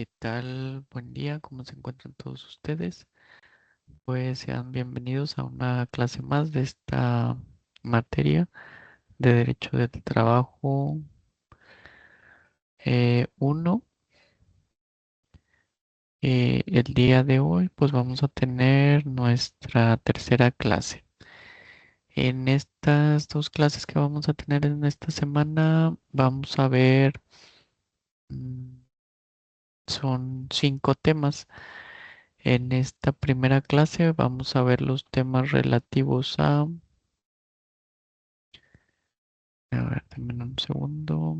¿Qué tal? Buen día, ¿cómo se encuentran todos ustedes? Pues sean bienvenidos a una clase más de esta materia de Derecho del Trabajo 1. El día de hoy pues vamos a tener nuestra tercera clase. En estas dos clases que vamos a tener en esta semana vamos a ver, mm, son 5 temas. En esta primera clase vamos a ver los temas relativos a ver, denme un segundo.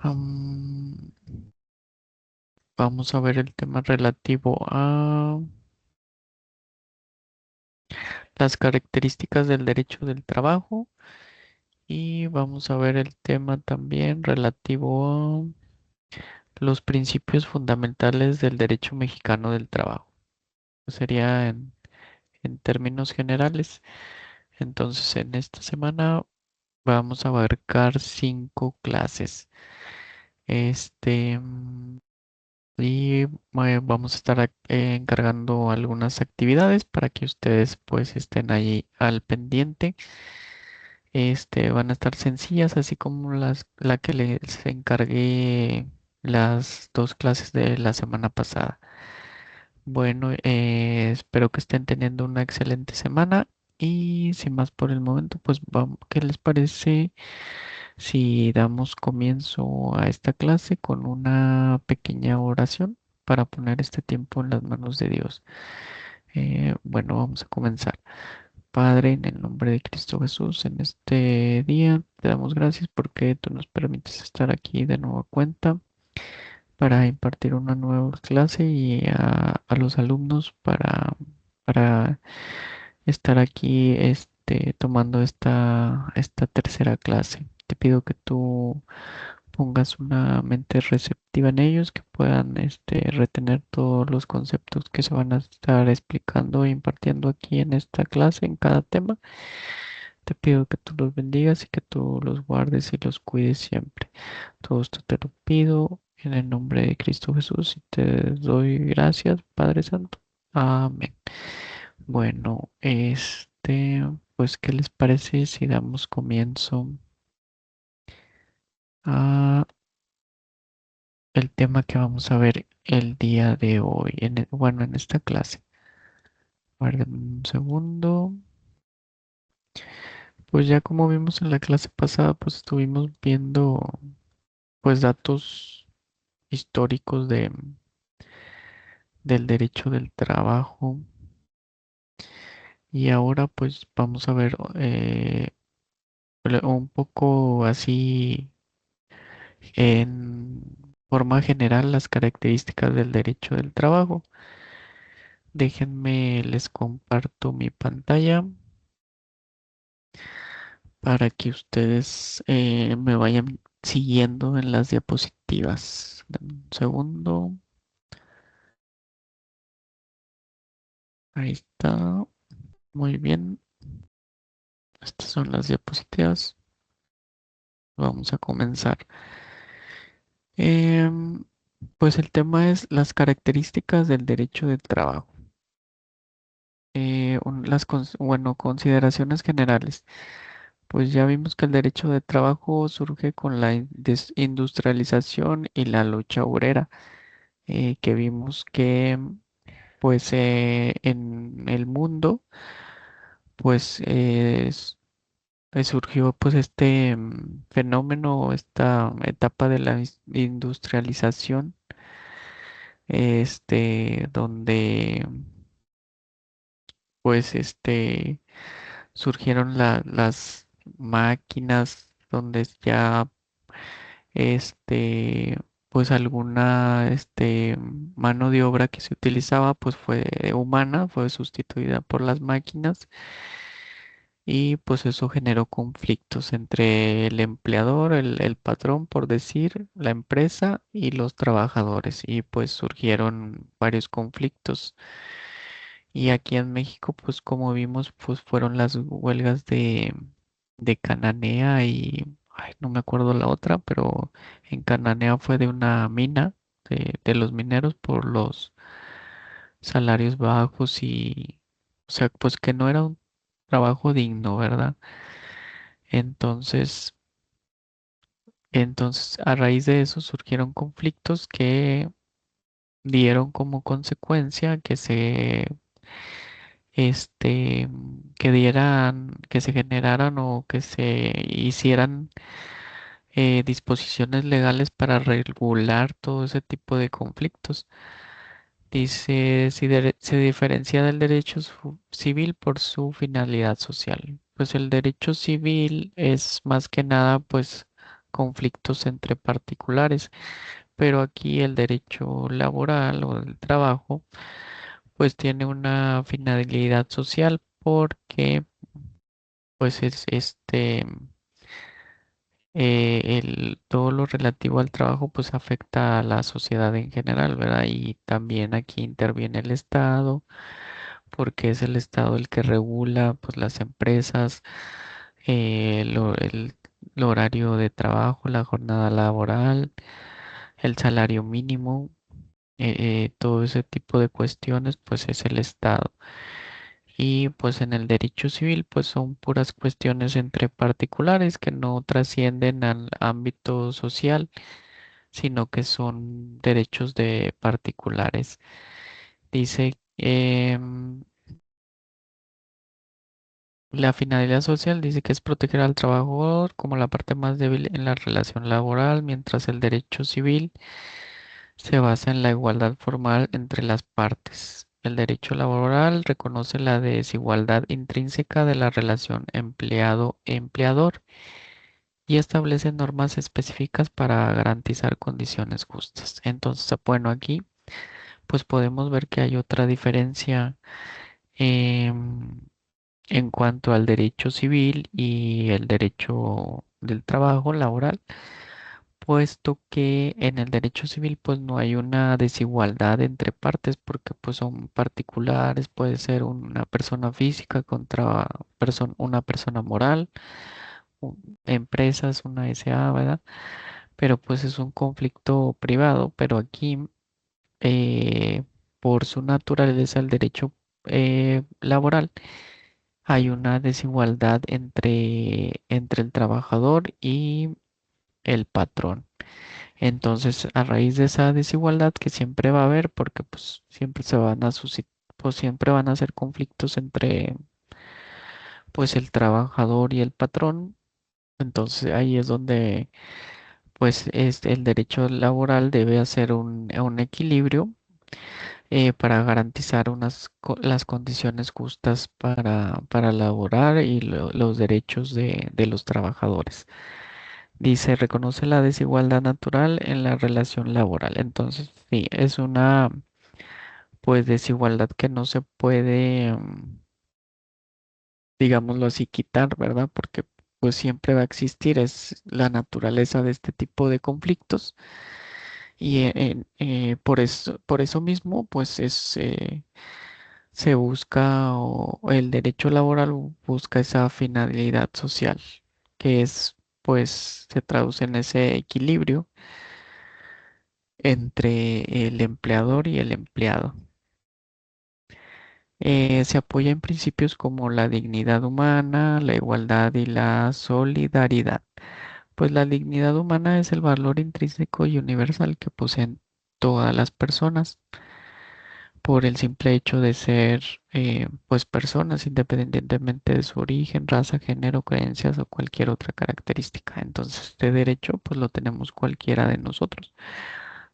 Am, Vamos a ver el tema relativo a las características del derecho del trabajo y vamos a ver el tema también relativo a los principios fundamentales del derecho mexicano del trabajo. Sería en términos generales. Entonces, en esta semana vamos a abarcar 5 clases. Este, y vamos a estar encargando algunas actividades para que ustedes pues estén ahí al pendiente. Van a estar sencillas, así como la que les encargué las 2 clases de la semana pasada. Bueno, espero que estén teniendo una excelente semana y sin más por el momento, pues vamos, ¿qué les parece si damos comienzo a esta clase con una pequeña oración para poner este tiempo en las manos de Dios? Bueno, vamos a comenzar. Padre, en el nombre de Cristo Jesús, en este día te damos gracias porque tú nos permites estar aquí de nueva cuenta para impartir una nueva clase y a los alumnos para estar aquí tomando esta tercera clase. Te pido que tú pongas una mente receptiva en ellos, que puedan retener todos los conceptos que se van a estar explicando e impartiendo aquí en esta clase, en cada tema. Te pido que tú los bendigas y que tú los guardes y los cuides siempre. Todo esto te lo pido en el nombre de Cristo Jesús y te doy gracias, Padre Santo. Amén. Bueno, pues, ¿qué les parece si damos comienzo a el tema que vamos a ver el día de hoy, bueno, en esta clase? Guarden un segundo. Pues ya como vimos en la clase pasada, pues estuvimos viendo pues datos históricos del derecho del trabajo y ahora pues vamos a ver un poco así en forma general las características del derecho del trabajo. Déjenme, les comparto mi pantalla para que ustedes me vayan siguiendo en las diapositivas. Dame un segundo. Ahí está. Muy bien. Estas son las diapositivas. Vamos a comenzar. Em, pues el tema es las características del derecho del trabajo. Bueno, consideraciones generales. Pues ya vimos que el derecho de trabajo surge con la desindustrialización y la lucha obrera, que vimos que pues en el mundo pues surgió pues este fenómeno, esta etapa de la industrialización, donde pues surgieron las máquinas donde ya este, pues alguna mano de obra que se utilizaba pues fue humana, fue sustituida por las máquinas y pues eso generó conflictos entre el empleador, el patrón, por decir, la empresa y los trabajadores y pues surgieron varios conflictos. Y aquí en México, pues como vimos, pues fueron las huelgas de Cananea ay, no me acuerdo la otra, pero en Cananea fue de una mina de los mineros por los salarios bajos y, o sea, pues que no era un trabajo digno, ¿verdad? Entonces, entonces a raíz de eso surgieron conflictos que dieron como consecuencia que que dieran, que se generaran o que se hicieran disposiciones legales para regular todo ese tipo de conflictos. Dice, se diferencia del derecho civil por su finalidad social. Pues el derecho civil es más que nada, pues, conflictos entre particulares, pero aquí el derecho laboral o del trabajo, pues tiene una finalidad social porque, pues, todo lo relativo al trabajo pues afecta a la sociedad en general, ¿verdad? Y también aquí interviene el Estado, porque es el Estado el que regula pues las empresas, el horario de trabajo, la jornada laboral, el salario mínimo, todo ese tipo de cuestiones pues es el Estado. Y pues en el derecho civil pues son puras cuestiones entre particulares que no trascienden al ámbito social, sino que son derechos de particulares. Dice, la finalidad social dice que es proteger al trabajador como la parte más débil en la relación laboral, mientras el derecho civil se basa en la igualdad formal entre las partes. El derecho laboral reconoce la desigualdad intrínseca de la relación empleado-empleador y establece normas específicas para garantizar condiciones justas. Entonces, bueno, aquí pues podemos ver que hay otra diferencia em, en cuanto al derecho civil y el derecho del trabajo laboral, puesto que en el derecho civil pues no hay una desigualdad entre partes porque pues son particulares, puede ser una persona física contra una persona moral, empresas, una SA, ¿verdad? Pero pues es un conflicto privado, pero aquí eh, por su naturaleza el derecho laboral hay una desigualdad entre el trabajador y el patrón. Entonces, a raíz de esa desigualdad que siempre va a haber, porque pues siempre se van a pues siempre van a hacer conflictos entre pues el trabajador y el patrón. Entonces ahí es donde pues el derecho laboral debe hacer un equilibrio para garantizar las condiciones justas para laborar y los derechos de los trabajadores. Dice, reconoce la desigualdad natural en la relación laboral. Entonces, sí, es una pues desigualdad que no se puede, digámoslo así, quitar, ¿verdad? Porque pues siempre va a existir, es la naturaleza de este tipo de conflictos y por eso mismo pues se busca o el derecho laboral busca esa finalidad social que es pues se traduce en ese equilibrio entre el empleador y el empleado. Se apoya en principios como la dignidad humana, la igualdad y la solidaridad. Pues la dignidad humana es el valor intrínseco y universal que poseen todas las personas por el simple hecho de ser pues personas independientemente de su origen, raza, género, creencias o cualquier otra característica. Entonces, este derecho pues lo tenemos cualquiera de nosotros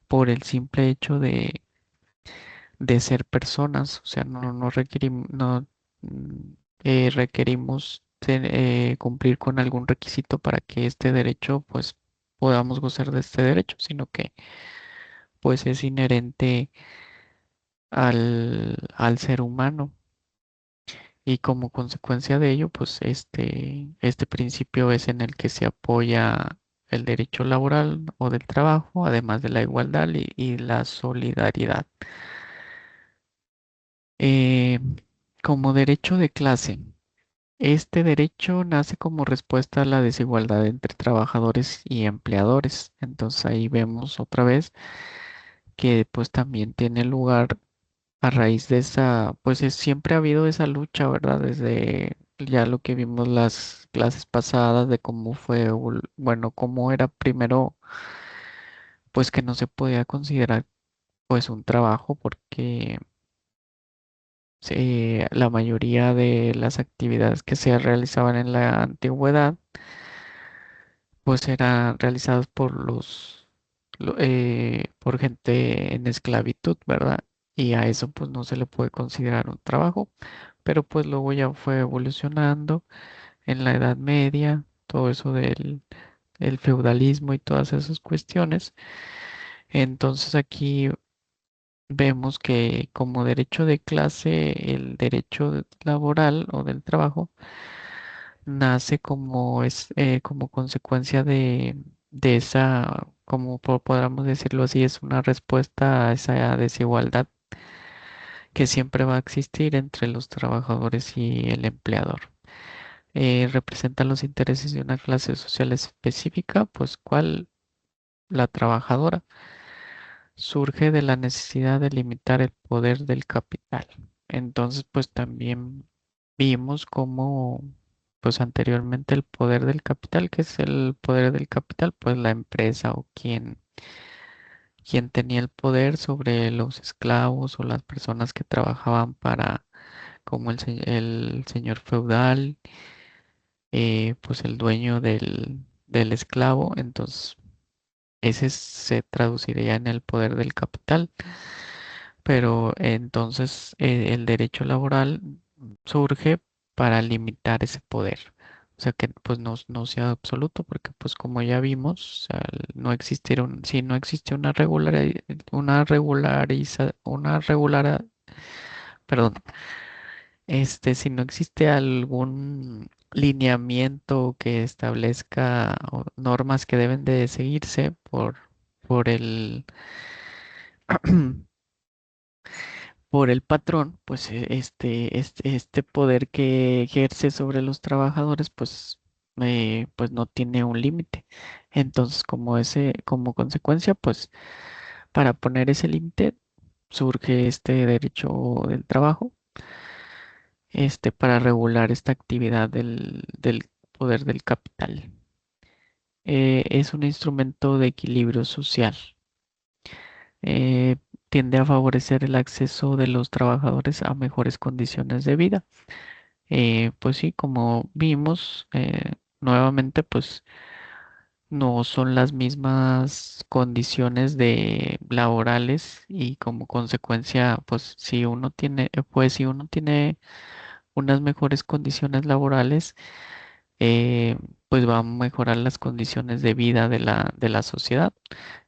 por el simple hecho de ser personas, o sea, no requerimos, no requerimos cumplir con algún requisito para que este derecho, pues, podamos gozar de este derecho, sino que, pues, es inherente al ser humano y como consecuencia de ello, pues, este principio es en el que se apoya el derecho laboral o del trabajo, además de la igualdad y la solidaridad. Eh, como derecho de clase. Este derecho nace como respuesta a la desigualdad entre trabajadores y empleadores. Entonces ahí vemos otra vez que pues también tiene lugar a raíz de esa, pues siempre ha habido esa lucha, ¿verdad? Desde ya lo que vimos las clases pasadas de cómo fue, bueno, cómo era primero, pues que no se podía considerar pues un trabajo porque la mayoría de las actividades que se realizaban en la antigüedad pues eran realizadas por por gente en esclavitud, ¿verdad? Y a eso pues no se le puede considerar un trabajo, pero pues luego ya fue evolucionando en la Edad Media, todo eso del el feudalismo y todas esas cuestiones. Entonces aquí vemos que como derecho de clase, el derecho laboral o del trabajo nace como como consecuencia de esa, como podríamos decirlo así, es una respuesta a esa desigualdad que siempre va a existir entre los trabajadores y el empleador. Representa los intereses de una clase social específica, pues ¿cuál? La trabajadora. Surge de la necesidad de limitar el poder del capital. Entonces, pues también vimos cómo, pues anteriormente el poder del capital, ¿que es el poder del capital? Pues la empresa o quien tenía el poder sobre los esclavos o las personas que trabajaban para, como el señor feudal, pues el dueño del esclavo. Entonces, ese se traduciría en el poder del capital. Pero entonces el derecho laboral surge para limitar ese poder. O sea que pues no sea absoluto, porque pues como ya vimos, al no existir si no existe una perdón, si no existe algún lineamiento que establezca normas que deben de seguirse por por el patrón, pues este poder que ejerce sobre los trabajadores, pues no tiene un límite. Entonces, como consecuencia, pues para poner ese límite surge este derecho del trabajo, para regular esta actividad del poder del capital. Es un instrumento de equilibrio social. Eh, Tiende a favorecer el acceso de los trabajadores a mejores condiciones de vida. Pues sí, como vimos, nuevamente, pues no son las mismas condiciones de laborales y como consecuencia, si uno tiene unas mejores condiciones laborales, eh, pues va a mejorar las condiciones de vida de de la sociedad.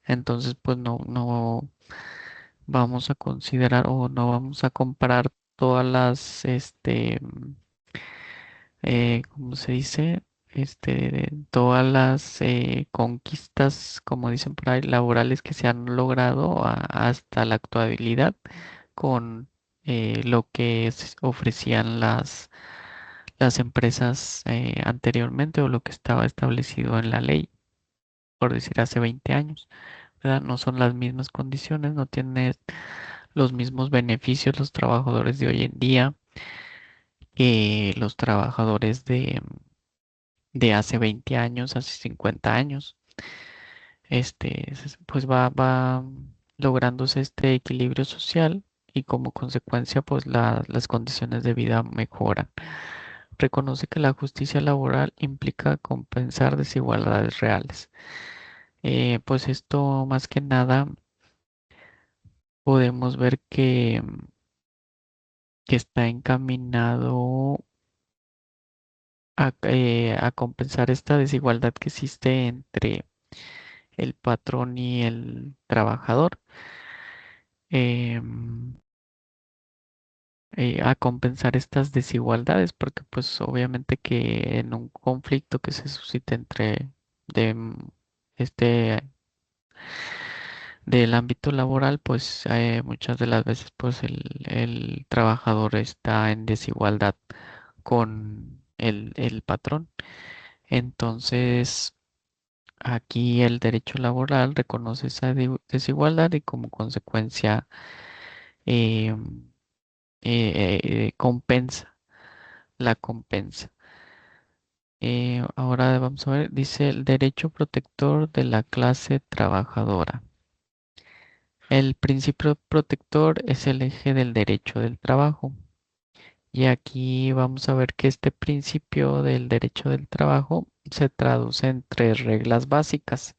Entonces, pues no vamos a considerar o no vamos a comparar todas ¿cómo se dice? Todas las conquistas, como dicen por ahí, laborales que se han logrado hasta la actualidad con lo que ofrecían las empresas anteriormente o lo que estaba establecido en la ley, por decir hace 20 años, ¿verdad? No son las mismas condiciones, no tienen los mismos beneficios los trabajadores de hoy en día que los trabajadores de hace 20 años, hace 50 años. Pues va lográndose este equilibrio social y como consecuencia, pues las condiciones de vida mejoran. Reconoce que la justicia laboral implica compensar desigualdades reales. Pues esto más que nada podemos ver que está encaminado a compensar esta desigualdad que existe entre el patrón y el trabajador, em, a compensar estas desigualdades, porque pues obviamente que en un conflicto que se suscita entre de, este del ámbito laboral, pues muchas de las veces pues el trabajador está en desigualdad con el patrón. Entonces, aquí el derecho laboral reconoce esa desigualdad y como consecuencia eh, compensa, la compensa. Ahora vamos a ver, dice el derecho protector de la clase trabajadora. El principio protector es el eje del derecho del trabajo. Y aquí vamos a ver que este principio del derecho del trabajo se traduce en tres reglas básicas.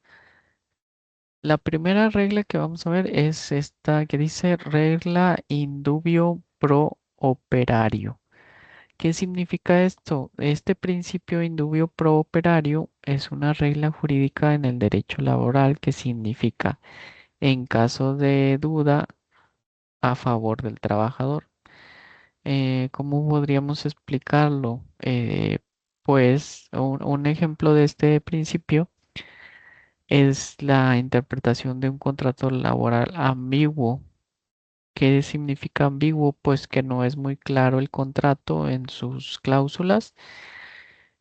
La primera regla que vamos a ver es esta que dice regla indubio pro operario. ¿Qué significa esto? Este principio indubio pro operario es una regla jurídica en el derecho laboral que significa en caso de duda a favor del trabajador. ¿Cómo podríamos explicarlo? Pues un ejemplo de este principio es la interpretación de un contrato laboral ambiguo. ¿Qué significa ambiguo? Pues que no es muy claro el contrato en sus cláusulas.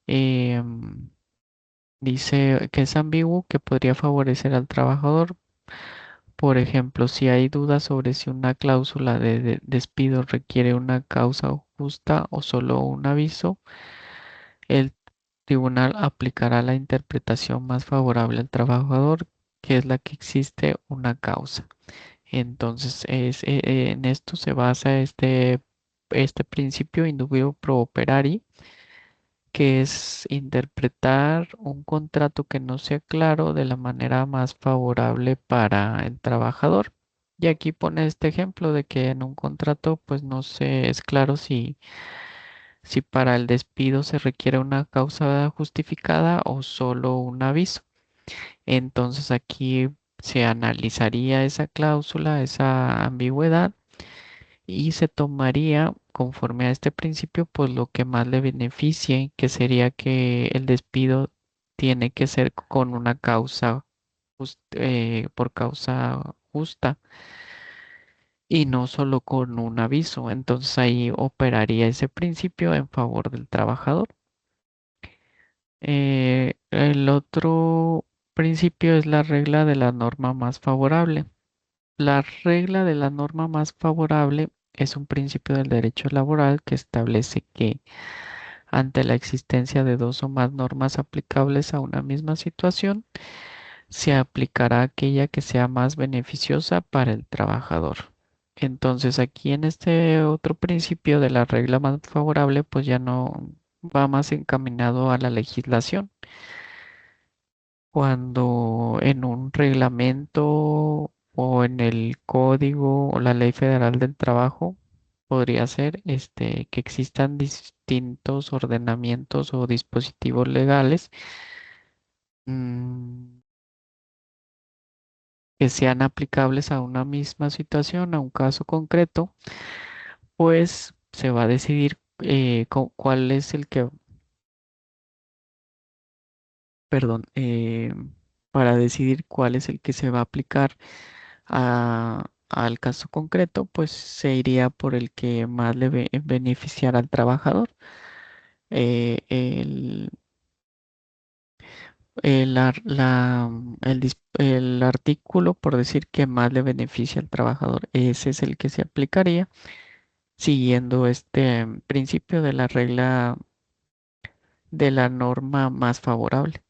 Em, Dice que es ambiguo, que podría favorecer al trabajador. Por ejemplo, si hay dudas sobre si una cláusula de despido requiere una causa justa o solo un aviso, el tribunal aplicará la interpretación más favorable al trabajador, que es la que existe una causa. Entonces, en esto se basa este principio indubio pro operari, que es interpretar un contrato que no sea claro de la manera más favorable para el trabajador. Y aquí pone este ejemplo de que en un contrato pues no se es claro si para el despido se requiere una causa justificada o solo un aviso. Entonces aquí se analizaría esa cláusula, esa ambigüedad y se tomaría conforme a este principio pues lo que más le beneficie, que sería que el despido tiene que ser con una causa por causa justa y no solo con un aviso. Entonces ahí operaría ese principio en favor del trabajador. El otro principio es la regla de la norma más favorable. La regla de la norma más favorable es un principio del derecho laboral que establece que ante la existencia de dos o más normas aplicables a una misma situación, se aplicará aquella que sea más beneficiosa para el trabajador. Entonces aquí en este otro principio de la regla más favorable, pues ya no va más encaminado a la legislación. Cuando en un reglamento o en el código o la ley federal del trabajo podría ser que existan distintos ordenamientos o dispositivos legales mm, que sean aplicables a una misma situación, a un caso concreto, pues se va a decidir cuál es el que, perdón, para decidir cuál es el que se va a aplicar al caso concreto, pues se iría por el que más le beneficiara al trabajador. Eh, el, el artículo, por decir que más le beneficia al trabajador, ese es el que se aplicaría siguiendo este principio de la regla de la norma más favorable.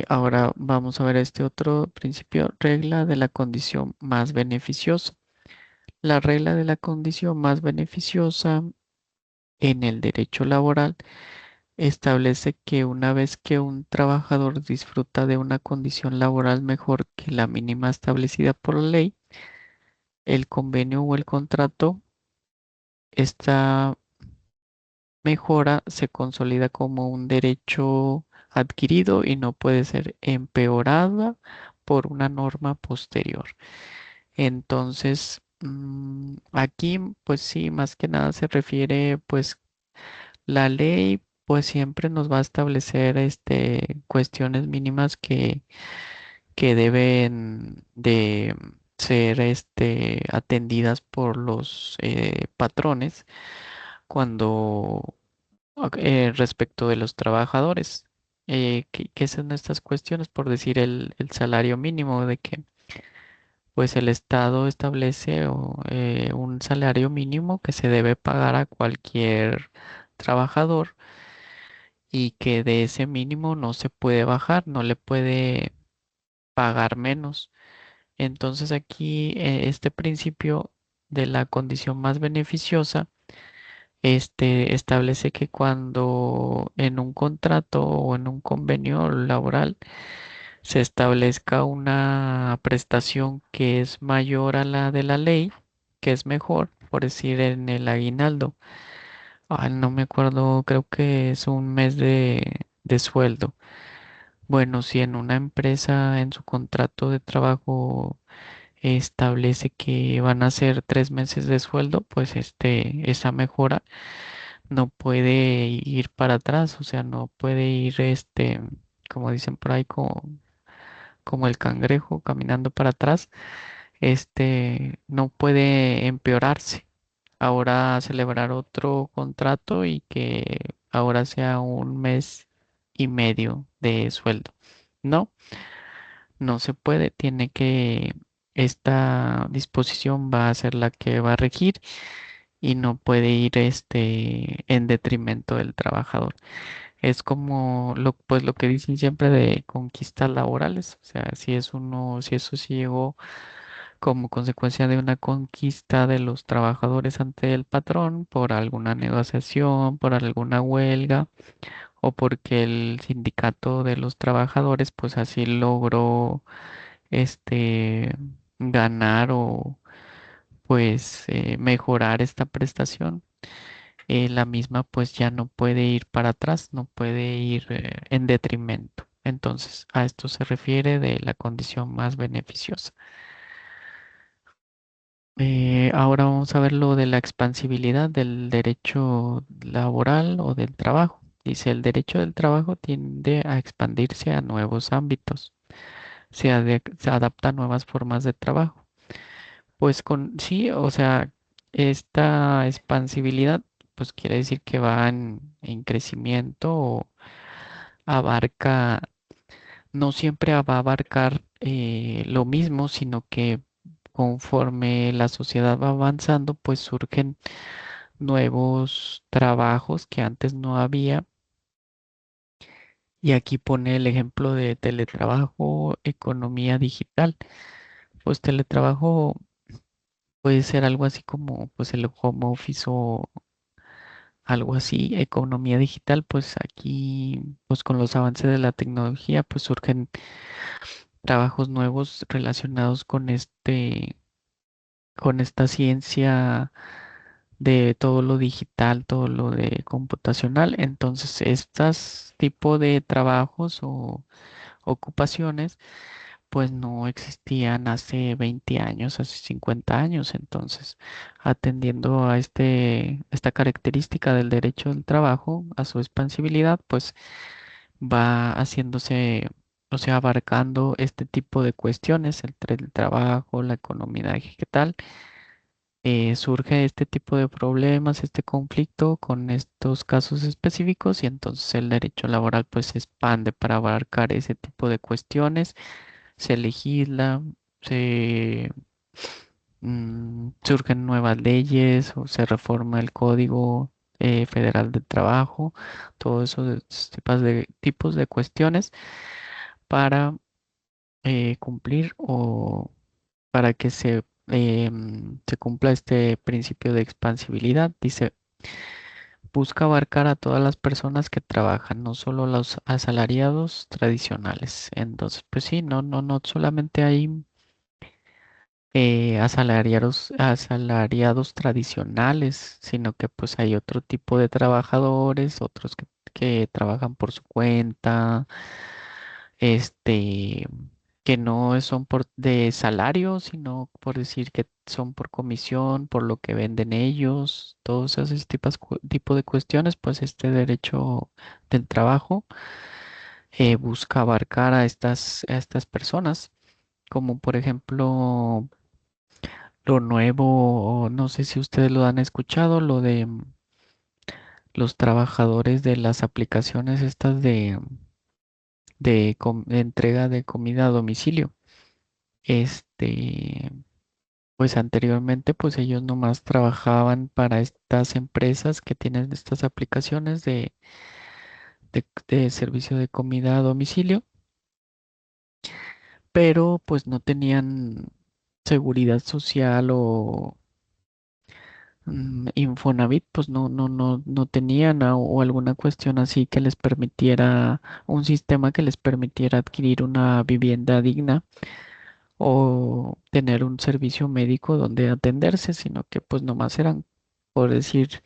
Ahora vamos a ver este otro principio, regla de la condición más beneficiosa. La regla de la condición más beneficiosa en el derecho laboral establece que una vez que un trabajador disfruta de una condición laboral mejor que la mínima establecida por la ley, el convenio o el contrato, esta mejora se consolida como un derecho adquirido y no puede ser empeorada por una norma posterior. Entonces, aquí, pues sí, más que nada se refiere, pues la ley, pues siempre nos va a establecer, cuestiones mínimas que deben de ser, atendidas por los patrones, cuando respecto de los trabajadores. ¿Qué son estas cuestiones? Por decir el salario mínimo, de que pues el Estado establece un salario mínimo que se debe pagar a cualquier trabajador y que de ese mínimo no se puede bajar, no le puede pagar menos. Entonces aquí este principio de la condición más beneficiosa establece que cuando en un contrato o en un convenio laboral se establezca una prestación que es mayor a la de la ley, que es mejor, por decir en el aguinaldo. No me acuerdo, creo que es un mes de sueldo. Bueno, si en una empresa en su contrato de trabajo establece que van a ser 3 meses de sueldo, pues esa mejora no puede ir para atrás, o sea, no puede ir como dicen por ahí, como el cangrejo caminando para atrás, no puede empeorarse. Ahora celebrar otro contrato y que ahora sea un mes y medio de sueldo. No, no se puede, esta disposición va a ser la que va a regir y no puede ir en detrimento del trabajador. Es como pues lo que dicen siempre de conquistas laborales, o sea, si eso sí llegó como consecuencia de una conquista de los trabajadores ante el patrón por alguna negociación, por alguna huelga o porque el sindicato de los trabajadores pues así logró este ganar o pues mejorar esta prestación, la misma pues ya no puede ir para atrás, no puede ir en detrimento. Entonces, a esto se refiere de la condición más beneficiosa. Ahora vamos a ver lo de la expansibilidad del derecho laboral o del trabajo. Dice, el derecho del trabajo tiende a expandirse a nuevos ámbitos, se adapta a nuevas formas de trabajo. Pues sí, o sea, esta expansibilidad, pues quiere decir que va en crecimiento o abarca, no siempre va a abarcar lo mismo, sino que conforme la sociedad va avanzando, pues surgen nuevos trabajos que antes no había. Y aquí pone el ejemplo de teletrabajo, economía digital. Pues teletrabajo puede ser algo así como pues el home office o algo así, economía digital, pues aquí pues con los avances de la tecnología pues surgen trabajos nuevos relacionados con esta ciencia de todo lo digital, todo lo de computacional. Entonces, estos tipo de trabajos o ocupaciones pues no existían hace 20 años, hace 50 años. Entonces, atendiendo a esta característica del derecho del trabajo, a su expansibilidad, pues va haciéndose, o sea, abarcando este tipo de cuestiones, el trabajo, la economía digital. Surge este tipo de problemas, este conflicto con estos casos específicos y entonces el derecho laboral pues se expande para abarcar ese tipo de cuestiones, se legisla, se surgen nuevas leyes o se reforma el Código Federal del Trabajo, todos esos tipos de cuestiones para cumplir o para que se cumpla este principio de expansibilidad. Dice, busca abarcar a todas las personas que trabajan, no solo los asalariados tradicionales. Entonces, pues sí, no solamente hay asalariados tradicionales, sino que pues hay otro tipo de trabajadores, otros que trabajan por su cuenta, este, que no son por de salario, sino por decir que son por comisión, por lo que venden ellos, todos esos tipo de cuestiones, pues este derecho del trabajo busca abarcar a estas personas, como por ejemplo lo nuevo, no sé si ustedes lo han escuchado, lo de los trabajadores de las aplicaciones estas de entrega de comida a domicilio. Este, pues anteriormente, pues ellos nomás trabajaban para estas empresas que tienen estas aplicaciones de servicio de comida a domicilio, pero pues no tenían seguridad social o Infonavit, pues no tenían o alguna cuestión así que les permitiera, un sistema que les permitiera adquirir una vivienda digna o tener un servicio médico donde atenderse, sino que pues nomás eran, por decir,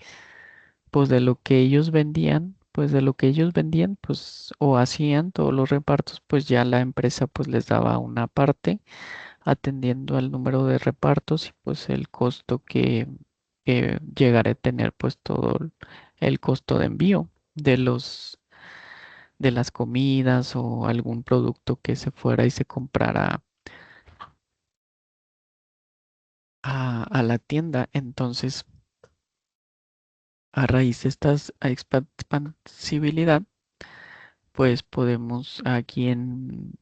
pues de lo que ellos vendían, pues de lo que ellos vendían, pues o hacían todos los repartos, pues ya la empresa pues les daba una parte atendiendo al número de repartos y pues el costo que llegará a tener pues todo el costo de envío de las comidas o algún producto que se fuera y se comprara a la tienda. Entonces, a raíz de esta expansibilidad, pues podemos aquí en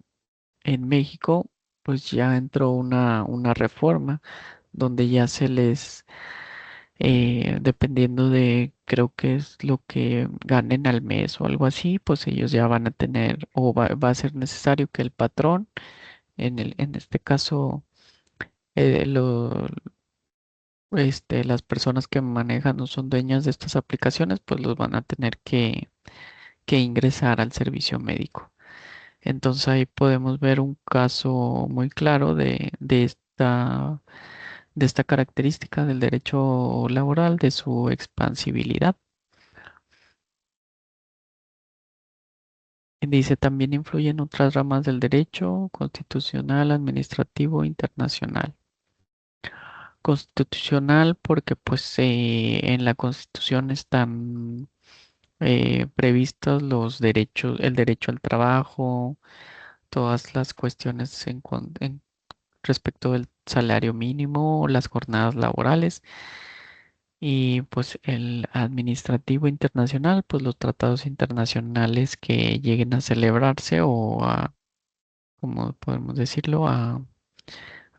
México, pues ya entró una reforma donde ya se les, dependiendo de, creo que es lo que ganen al mes o algo así, pues ellos ya van a tener, o va a ser necesario que el patrón, en este caso, eh, lo, las personas que manejan o son dueñas de estas aplicaciones, pues los van a tener que ingresar al servicio médico. Entonces ahí podemos ver un caso muy claro de esta característica del derecho laboral, de su expansibilidad. Y dice, también influyen otras ramas del derecho constitucional, administrativo, internacional. Constitucional porque pues en la Constitución están previstos los derechos, el derecho al trabajo, todas las cuestiones en respecto del salario mínimo, las jornadas laborales y pues el administrativo internacional, pues los tratados internacionales que lleguen a celebrarse o a, como podemos decirlo, a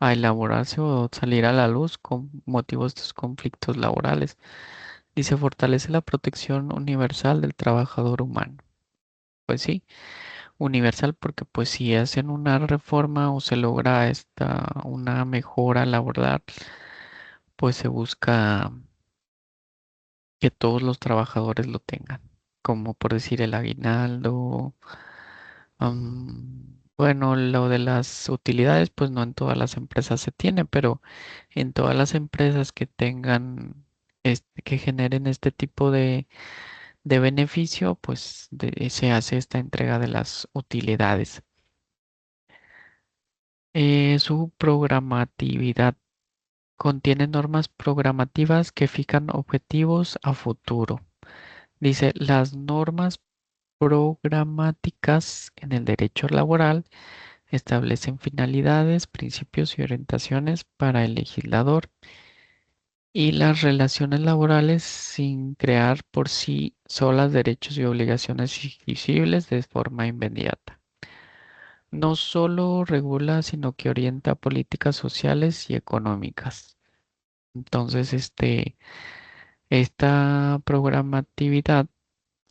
elaborarse o salir a la luz con motivos de estos conflictos laborales. Dice, fortalece la protección universal del trabajador humano. Pues sí, universal porque pues si hacen una reforma o se logra una mejora laboral, pues se busca que todos los trabajadores lo tengan, como por decir el aguinaldo. Bueno, lo de las utilidades, pues no en todas las empresas se tiene, pero en todas las empresas que tengan, que generen este tipo de beneficio, pues se hace esta entrega de las utilidades. Su programatividad contiene normas programativas que fijan objetivos a futuro. Dice, las normas programáticas en el derecho laboral establecen finalidades, principios y orientaciones para el legislador y las relaciones laborales sin crear por sí solas derechos y obligaciones invisibles de forma inmediata. No solo regula, sino que orienta políticas sociales y económicas. Entonces, esta programatividad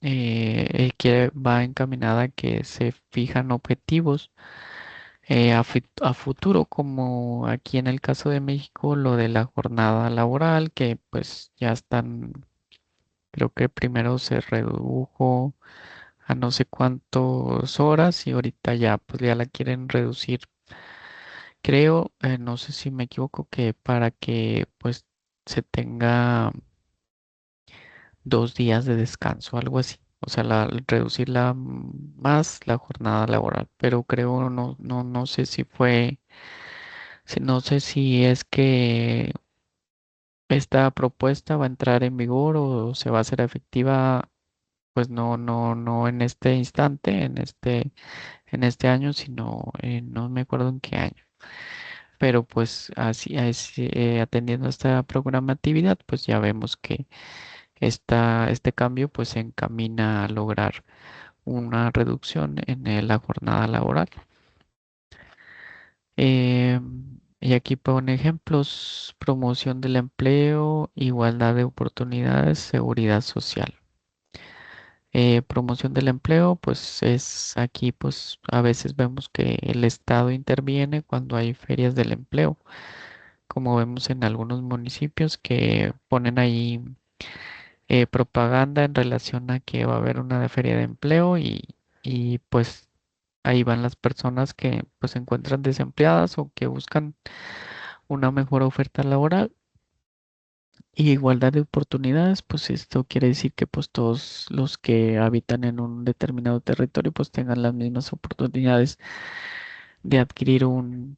va encaminada a que se fijan objetivos a futuro, como aquí en el caso de México, lo de la jornada laboral, que pues ya están, creo que primero se redujo a no sé cuántas horas y ahorita ya pues ya la quieren reducir. Creo, no sé si me equivoco, que para que pues se tenga 2 días de descanso, algo así. O sea, reducirla más la jornada laboral, pero creo, no sé si fue, no sé si es que esta propuesta va a entrar en vigor o se va a hacer efectiva, pues no en este instante, en este año, sino no me acuerdo en qué año. Pero pues atendiendo a esta programatividad, pues ya vemos Este cambio pues se encamina a lograr una reducción en la jornada laboral. Y aquí pone ejemplos: promoción del empleo, igualdad de oportunidades, seguridad social. Promoción del empleo, pues es aquí, pues a veces vemos que el Estado interviene cuando hay ferias del empleo, como vemos en algunos municipios que ponen ahí propaganda en relación a que va a haber una feria de empleo y pues ahí van las personas que pues se encuentran desempleadas o que buscan una mejor oferta laboral. Y igualdad de oportunidades, pues esto quiere decir que pues todos los que habitan en un determinado territorio pues tengan las mismas oportunidades de adquirir un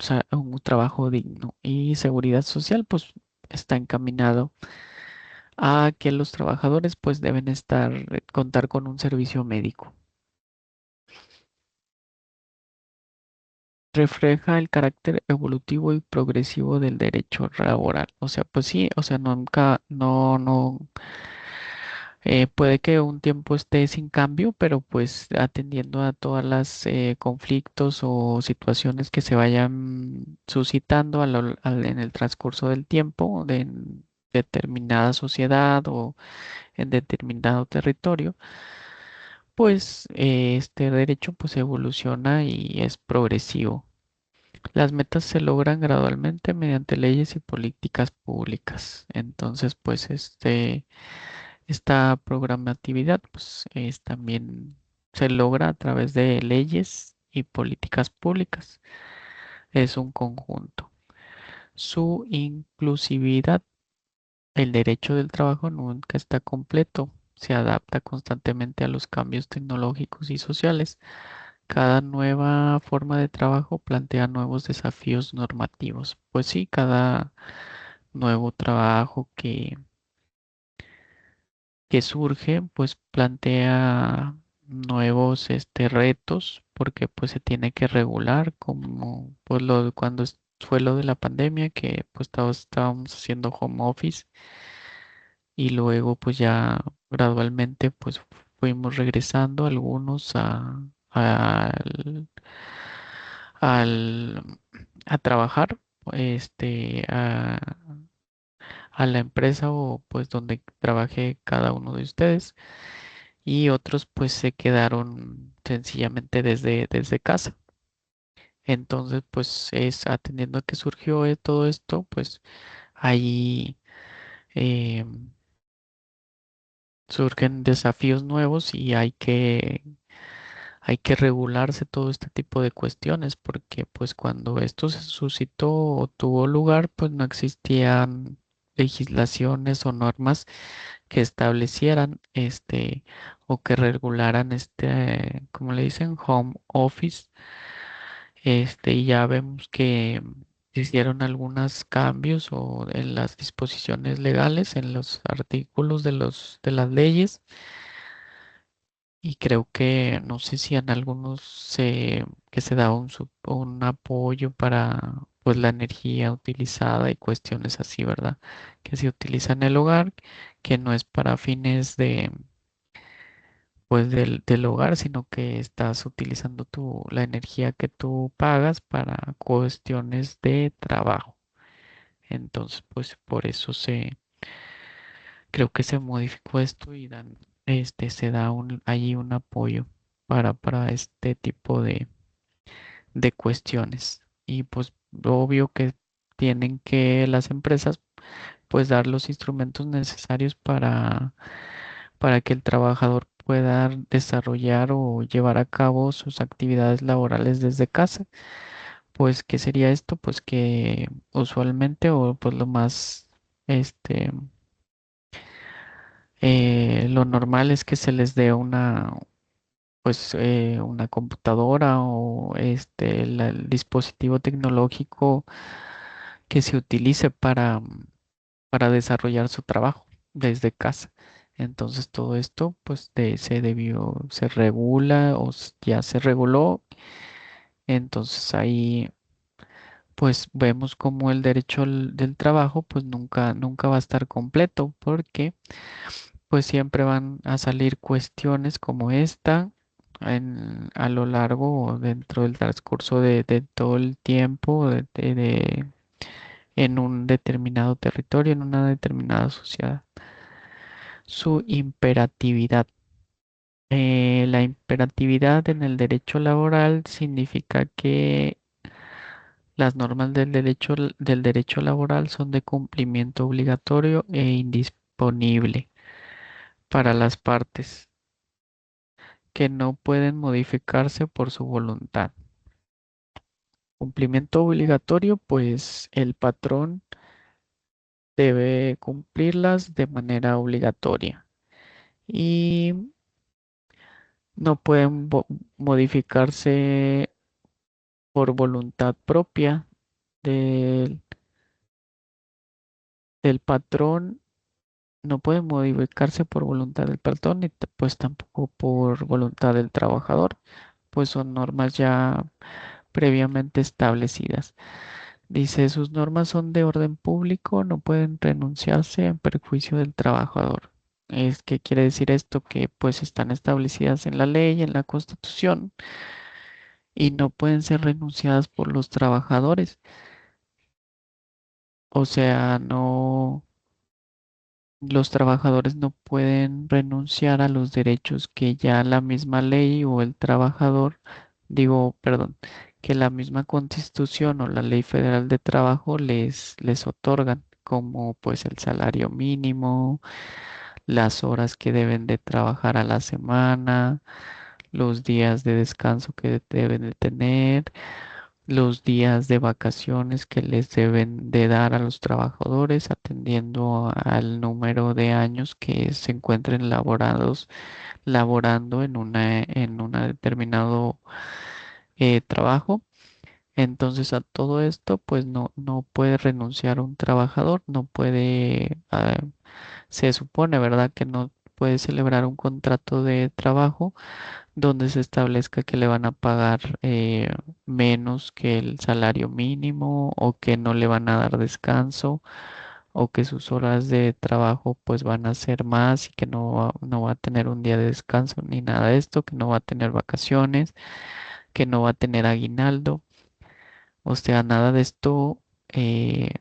trabajo digno. Y seguridad social pues está encaminado a que los trabajadores pues deben contar con un servicio médico. Refleja el carácter evolutivo y progresivo del derecho laboral. O sea, pues sí, o sea, nunca, no. Puede que un tiempo esté sin cambio, pero pues atendiendo a todas las conflictos o situaciones que se vayan suscitando en el transcurso del tiempo en determinada sociedad o en determinado territorio, pues este derecho pues evoluciona y es progresivo. Las metas se logran gradualmente mediante leyes y políticas públicas. Entonces, pues esta programatividad pues también se logra a través de leyes y políticas públicas. Es un conjunto. Su inclusividad, el derecho del trabajo nunca está completo. Se adapta constantemente a los cambios tecnológicos y sociales. Cada nueva forma de trabajo plantea nuevos desafíos normativos. Pues sí, cada nuevo trabajo que surge, pues plantea nuevos retos, porque pues se tiene que regular, como pues fue lo de la pandemia, que pues todos estábamos haciendo home office y luego pues ya gradualmente pues fuimos regresando algunos al, al- a trabajar a la empresa o pues donde trabaje cada uno de ustedes, y otros pues se quedaron sencillamente desde casa. Entonces pues es atendiendo a que surgió todo esto, pues ahí eh, surgen desafíos nuevos y hay que regularse todo este tipo de cuestiones, porque pues cuando esto se suscitó o tuvo lugar, pues no existían legislaciones o normas que establecieran o que regularan como le dicen, home office. Y ya vemos que se hicieron algunos cambios o en las disposiciones legales, en los artículos de las leyes, y creo que no sé si en algunos que se da un apoyo para pues la energía utilizada y cuestiones así, ¿verdad? Que se utiliza en el hogar, que no es para fines pues del hogar, sino que estás utilizando la energía que tú pagas para cuestiones de trabajo. Entonces, pues por eso creo que se modificó esto y se da allí un apoyo para este tipo de cuestiones. Y pues obvio que tienen que las empresas pues dar los instrumentos necesarios para que el trabajador pueda desarrollar o llevar a cabo sus actividades laborales desde casa. Pues, ¿qué sería esto? Pues que usualmente o pues lo más, lo normal es que se les dé una computadora o el dispositivo tecnológico que se utilice para desarrollar su trabajo desde casa. Entonces todo esto pues se regula ya se reguló. Entonces ahí pues vemos como el derecho del trabajo pues nunca va a estar completo, porque pues siempre van a salir cuestiones como esta a lo largo o dentro del transcurso de todo el tiempo en un determinado territorio, en una determinada sociedad. Su imperatividad. La imperatividad en el derecho laboral significa que las normas del derecho laboral son de cumplimiento obligatorio e indisponible para las partes, que no pueden modificarse por su voluntad. Cumplimiento obligatorio, pues el patrón debe cumplirlas de manera obligatoria y no pueden modificarse por voluntad propia del, del patrón, no pueden modificarse por voluntad del patrón y pues tampoco por voluntad del trabajador, pues son normas ya previamente establecidas. Dice, sus normas son de orden público, no pueden renunciarse en perjuicio del trabajador. ¿Qué quiere decir esto? Que pues están establecidas en la ley, en la Constitución, y no pueden ser renunciadas por los trabajadores. O sea, no, los trabajadores no pueden renunciar a los derechos que ya la misma ley o el trabajador, digo, perdón, que la misma Constitución o la Ley Federal de Trabajo les otorgan, como pues el salario mínimo, las horas que deben de trabajar a la semana, los días de descanso que deben de tener, los días de vacaciones que les deben de dar a los trabajadores, atendiendo al número de años que se encuentren laborando en una determinado trabajo. Entonces a todo esto, pues no puede renunciar un trabajador, no puede, se supone, ¿verdad? Que no puede celebrar un contrato de trabajo donde se establezca que le van a pagar menos que el salario mínimo o que no le van a dar descanso o que sus horas de trabajo pues van a ser más y que no va a tener un día de descanso ni nada de esto, que no va a tener vacaciones, que no va a tener aguinaldo, o sea, nada de esto.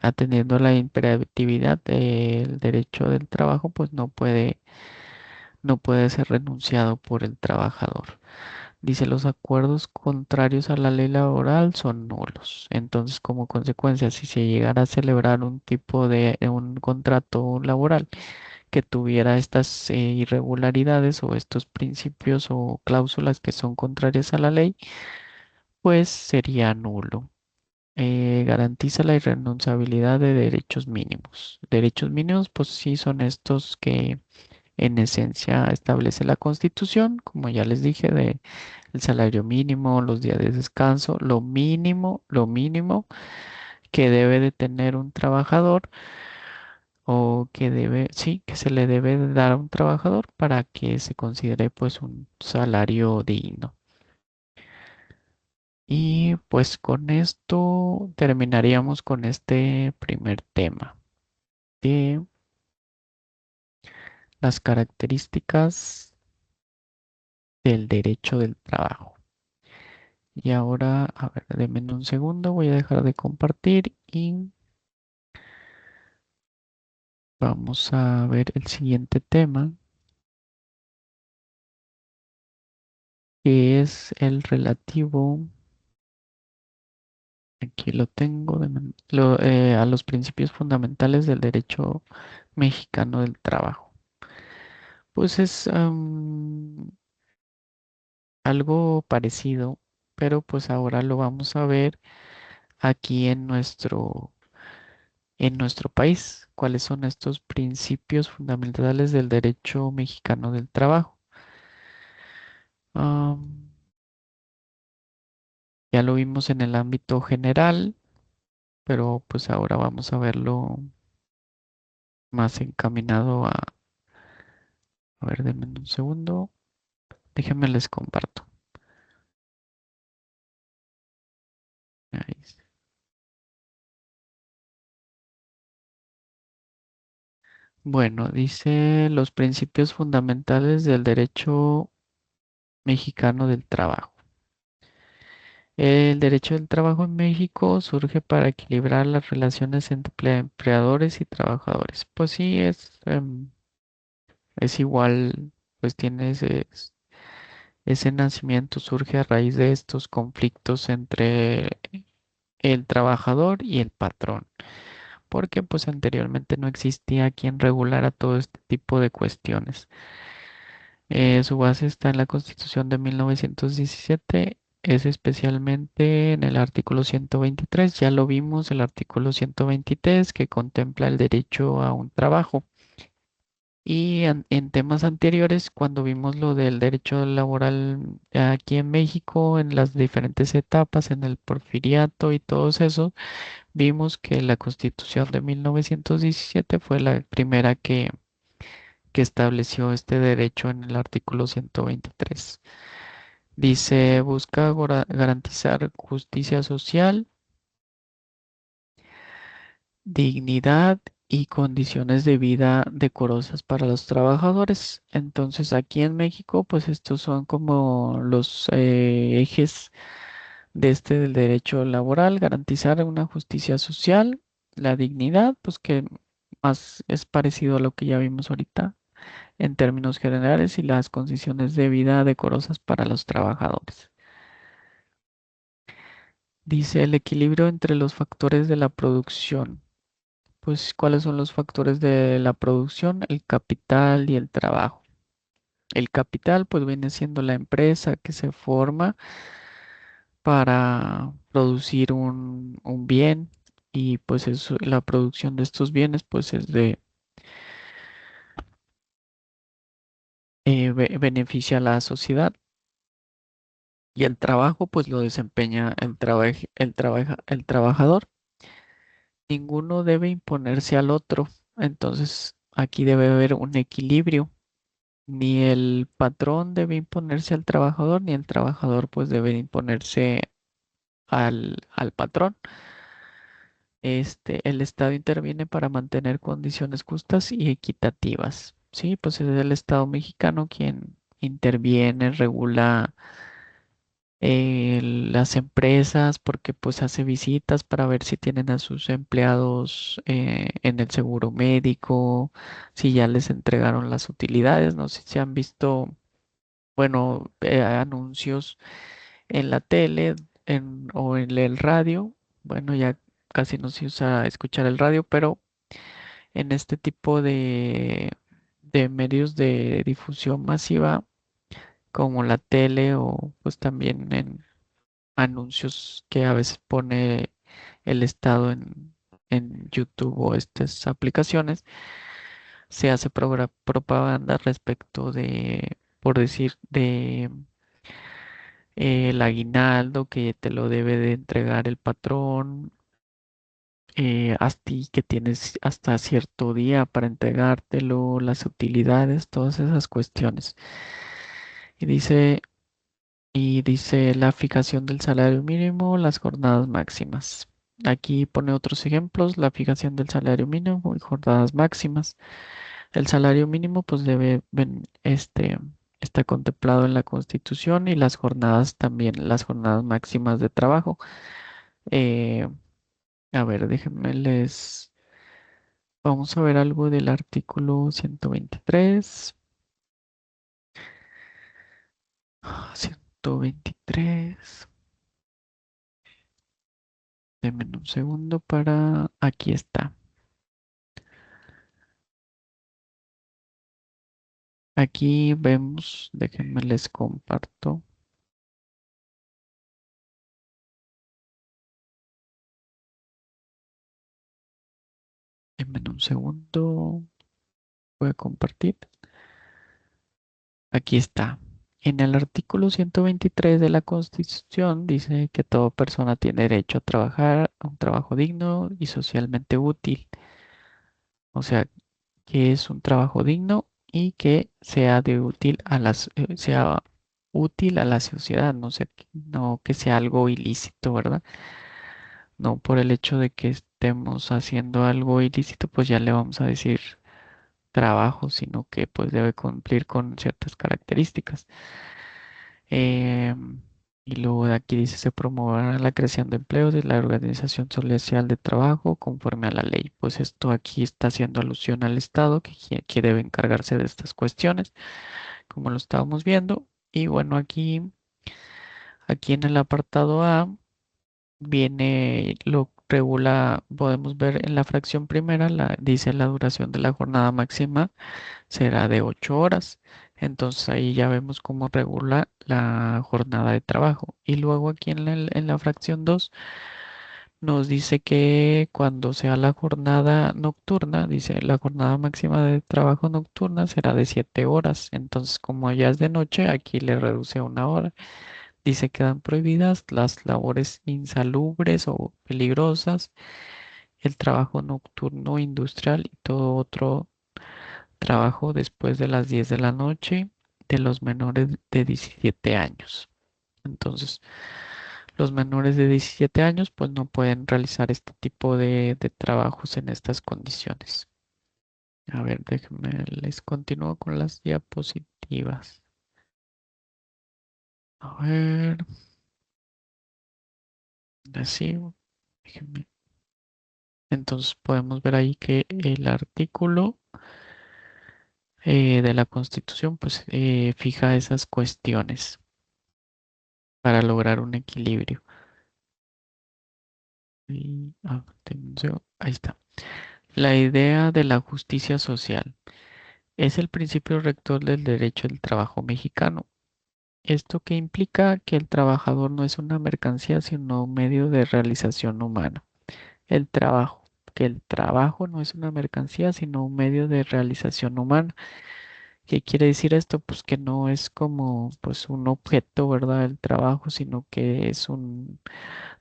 Atendiendo a la imperatividad del derecho del trabajo, pues no puede ser renunciado por el trabajador. Dice, los acuerdos contrarios a la ley laboral son nulos. Entonces, como consecuencia, si se llegara a celebrar un tipo de un contrato laboral que tuviera estas irregularidades o estos principios o cláusulas que son contrarias a la ley, pues sería nulo. Garantiza la irrenunciabilidad de derechos mínimos. Derechos mínimos, pues sí, son estos que en esencia establece la Constitución, como ya les dije, de el salario mínimo, los días de descanso, lo mínimo que debe de tener un trabajador o que debe, sí, que se le debe de dar a un trabajador para que se considere pues un salario digno. Y pues con esto terminaríamos con este primer tema de las características del derecho del trabajo. Y ahora, a ver, denme un segundo, voy a dejar de compartir y vamos a ver el siguiente tema, que es el relativo, aquí lo tengo, a los principios fundamentales del derecho mexicano del trabajo. Pues es algo parecido, pero pues ahora lo vamos a ver aquí en nuestro país. ¿Cuáles son estos principios fundamentales del derecho mexicano del trabajo? Am, ya lo vimos en el ámbito general, pero pues ahora vamos a verlo más encaminado a ver, denme un segundo, déjenme les comparto. Ahí. Bueno, dice los principios fundamentales del derecho mexicano del trabajo. El derecho del trabajo en México surge para equilibrar las relaciones entre empleadores y trabajadores. Pues sí, es igual, pues tiene ese nacimiento, surge a raíz de estos conflictos entre el trabajador y el patrón, porque pues anteriormente no existía quien regulara todo este tipo de cuestiones. Su base está en la Constitución de 1917, es especialmente en el artículo 123, ya lo vimos, el artículo 123 que contempla el derecho a un trabajo. Y en temas anteriores, cuando vimos lo del derecho laboral aquí en México, en las diferentes etapas, en el porfiriato y todos esos, vimos que la Constitución de 1917 fue la primera que estableció este derecho en el artículo 123. Dice, busca garantizar justicia social, dignidad y condiciones de vida decorosas para los trabajadores. Entonces, aquí en México, pues estos son como los ejes de este del derecho laboral, garantizar una justicia social, la dignidad, pues que más es parecido a lo que ya vimos ahorita en términos generales y las condiciones de vida decorosas para los trabajadores. Dice el equilibrio entre los factores de la producción. Pues, ¿cuáles son los factores de la producción? El capital y el trabajo. El capital, pues, viene siendo la empresa que se forma para producir un bien y pues la producción de estos bienes, pues, es de beneficia a la sociedad y el trabajo, pues, lo desempeña el trabajador. Ninguno debe imponerse al otro. Entonces, aquí debe haber un equilibrio. Ni el patrón debe imponerse al trabajador, ni el trabajador pues debe imponerse al patrón. El Estado interviene para mantener condiciones justas y equitativas. Sí, pues es el Estado mexicano quien interviene, regula las empresas porque pues hace visitas para ver si tienen a sus empleados en el seguro médico, si ya les entregaron las utilidades, no sé si han visto, bueno, anuncios en la tele o en el radio. Bueno, ya casi no se usa escuchar el radio, pero en este tipo de medios de difusión masiva como la tele o pues también en anuncios que a veces pone el Estado en YouTube o estas aplicaciones, se hace propaganda respecto de, por decir, de el aguinaldo que te lo debe de entregar el patrón, hasta y que tienes hasta cierto día para entregártelo, las utilidades, todas esas cuestiones. Y dice la fijación del salario mínimo, las jornadas máximas. Aquí pone otros ejemplos, la fijación del salario mínimo y jornadas máximas. El salario mínimo pues está contemplado en la Constitución y las jornadas también, las jornadas máximas de trabajo. Eh, a ver, vamos a ver algo del artículo 123. 123. Denme un segundo para... Aquí está. Aquí vemos, déjenme les comparto. Denme un segundo. Voy a compartir. Aquí está. En el artículo 123 de la Constitución dice que toda persona tiene derecho a trabajar, a un trabajo digno y socialmente útil. O sea, que es un trabajo digno y que sea de útil sea útil a la sociedad, no que sea algo ilícito, ¿verdad? No por el hecho de que estemos haciendo algo ilícito, pues ya le vamos a decir trabajo, sino que pues debe cumplir con ciertas características. Eh, y luego de aquí dice, se promoverá la creación de empleos y la organización social de trabajo conforme a la ley. Pues esto aquí está haciendo alusión al Estado que debe encargarse de estas cuestiones, como lo estábamos viendo. Y bueno, aquí en el apartado A viene, lo regula, podemos ver en la fracción primera, dice la duración de la jornada máxima será de 8 horas. Entonces ahí ya vemos cómo regula la jornada de trabajo. Y luego aquí en la fracción 2 nos dice que cuando sea la jornada nocturna, dice la jornada máxima de trabajo nocturna será de 7 horas. Entonces como ya es de noche, aquí le reduce a 1 hora. Dice que quedan prohibidas las labores insalubres o peligrosas, el trabajo nocturno industrial y todo otro trabajo después de las 10 de la noche de los menores de 17 años. Entonces, los menores de 17 años pues no pueden realizar este tipo de trabajos en estas condiciones. A ver, déjenme, les continúo con las diapositivas. A ver, así, déjenme. Entonces podemos ver ahí que el artículo de la Constitución pues fija esas cuestiones para lograr un equilibrio. Y, ahí está. La idea de la justicia social es el principio rector del derecho del trabajo mexicano. Esto que implica que el trabajador no es una mercancía, sino un medio de realización humana. El trabajo, que el trabajo no es una mercancía, sino un medio de realización humana. ¿Qué quiere decir esto? Pues que no es como pues un objeto, ¿verdad? El trabajo, sino que es un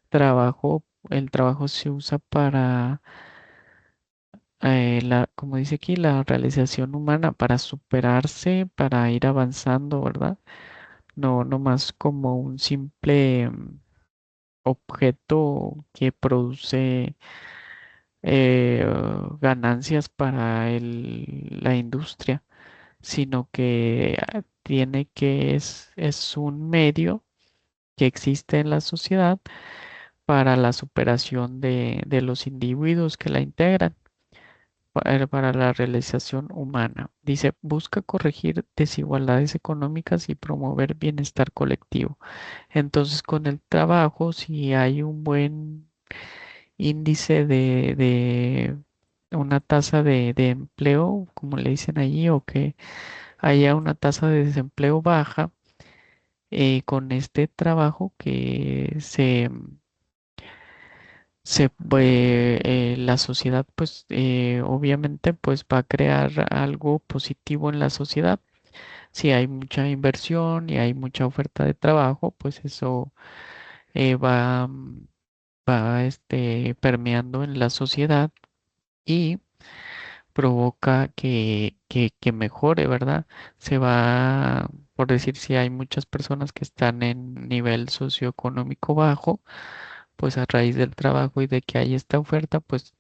trabajo. El trabajo se usa para como dice aquí, la realización humana para superarse, para ir avanzando, ¿verdad? No más como un simple objeto que produce ganancias para la industria, sino que es un medio que existe en la sociedad para la superación de los individuos que la integran. Para la realización humana. Dice, busca corregir desigualdades económicas y promover bienestar colectivo. Entonces, con el trabajo, si hay un buen índice de una tasa de empleo, como le dicen allí, o que haya una tasa de desempleo baja, con este trabajo que la sociedad pues obviamente pues va a crear algo positivo en la sociedad. Si hay mucha inversión y hay mucha oferta de trabajo, pues eso va, va permeando en la sociedad y provoca que mejore, ¿verdad? Se va, por decir, si hay muchas personas que están en nivel socioeconómico bajo, pues a raíz del trabajo y de que hay esta oferta, pues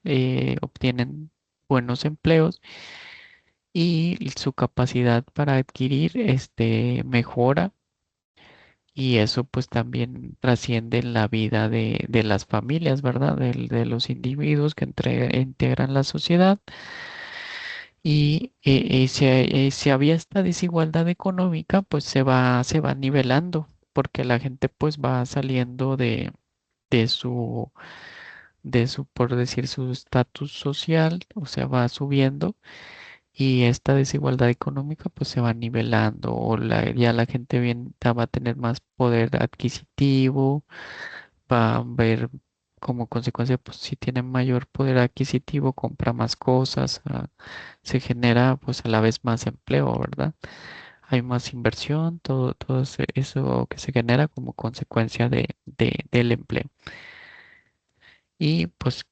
obtienen buenos empleos y su capacidad para adquirir mejora y eso pues también trasciende en la vida de las familias, ¿verdad? De los individuos que integran la sociedad y si había esta desigualdad económica, pues se va nivelando porque la gente pues va saliendo de su por decir, su estatus social, o sea, va subiendo y esta desigualdad económica pues se va nivelando o ya la gente bien va a tener más poder adquisitivo, va a ver como consecuencia, pues si tiene mayor poder adquisitivo, compra más cosas, se genera pues a la vez más empleo, ¿verdad? Hay más inversión, todo eso que se genera como consecuencia del empleo y pues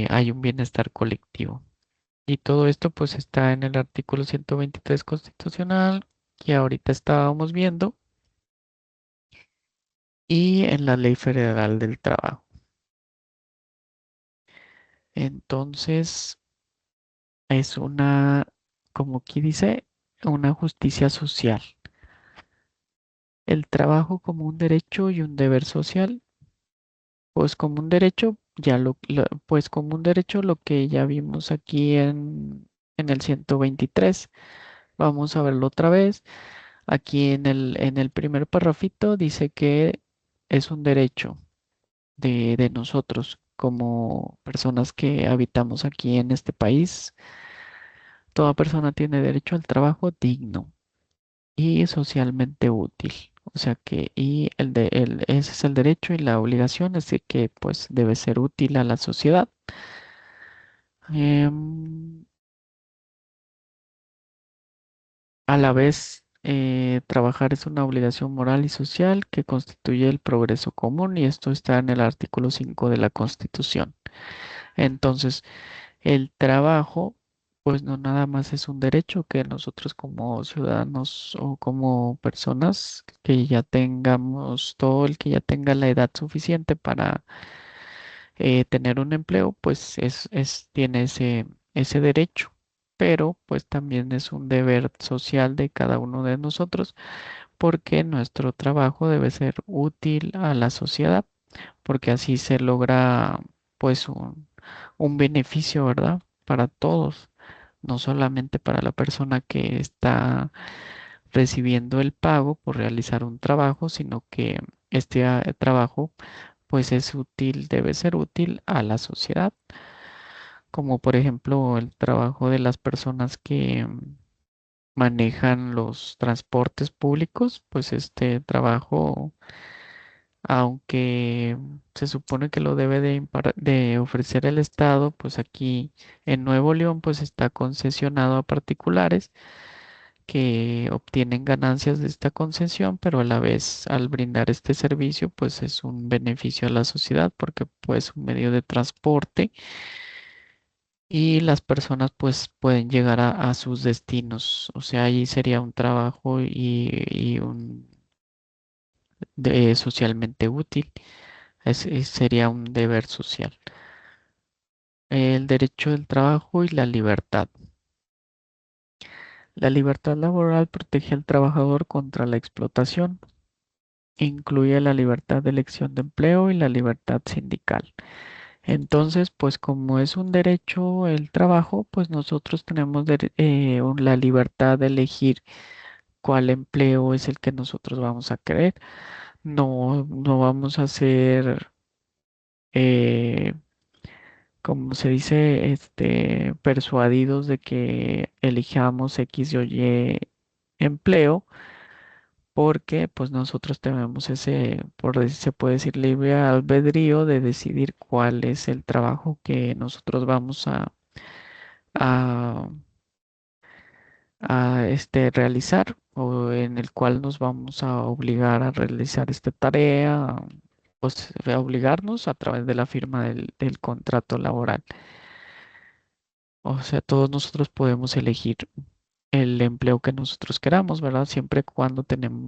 hay un bienestar colectivo. Y todo esto pues está en el artículo 123 constitucional que ahorita estábamos viendo y en la Ley Federal del Trabajo. Entonces es una, como aquí dice, una justicia social. El trabajo como un derecho y un deber social, pues como un derecho, pues como un derecho lo que ya vimos aquí en el 123. Vamos a verlo otra vez. Aquí en el primer parrafito dice que es un derecho de nosotros como personas que habitamos aquí en este país. Toda persona tiene derecho al trabajo digno y socialmente útil. O sea que, ese es el derecho y la obligación es de que pues debe ser útil a la sociedad. Em, a la vez, trabajar es una obligación moral y social que constituye el progreso común y esto está en el artículo 5 de la Constitución. Entonces, el trabajo, pues no nada más es un derecho que nosotros como ciudadanos o como personas que ya tengamos, todo el que ya tenga la edad suficiente para tener un empleo, pues tiene ese derecho. Pero pues también es un deber social de cada uno de nosotros porque nuestro trabajo debe ser útil a la sociedad, porque así se logra pues un beneficio, ¿verdad? Para todos, no solamente para la persona que está recibiendo el pago por realizar un trabajo, sino que este trabajo pues es útil, debe ser útil a la sociedad, como por ejemplo el trabajo de las personas que manejan los transportes públicos, pues este trabajo, aunque se supone que lo debe de ofrecer el Estado, pues aquí en Nuevo León pues está concesionado a particulares que obtienen ganancias de esta concesión, pero a la vez al brindar este servicio pues es un beneficio a la sociedad porque pues un medio de transporte y las personas pues pueden llegar a sus destinos. O sea, ahí sería un trabajo y socialmente útil. Sería un deber social. El derecho del trabajo y la libertad. La libertad laboral protege al trabajador contra la explotación. Incluye la libertad de elección de empleo y la libertad sindical. Entonces, pues como es un derecho el trabajo, pues nosotros tenemos la libertad de elegir cuál empleo es el que nosotros vamos a querer. No vamos a ser, eh, como se dice, persuadidos de que elijamos X o Y empleo, porque pues nosotros tenemos se puede decir, libre albedrío de decidir cuál es el trabajo que nosotros vamos a, realizar o en el cual nos vamos a obligar a realizar esta tarea, pues a obligarnos a través de la firma del contrato laboral. O sea, todos nosotros podemos elegir el empleo que nosotros queramos, ¿verdad? Siempre cuando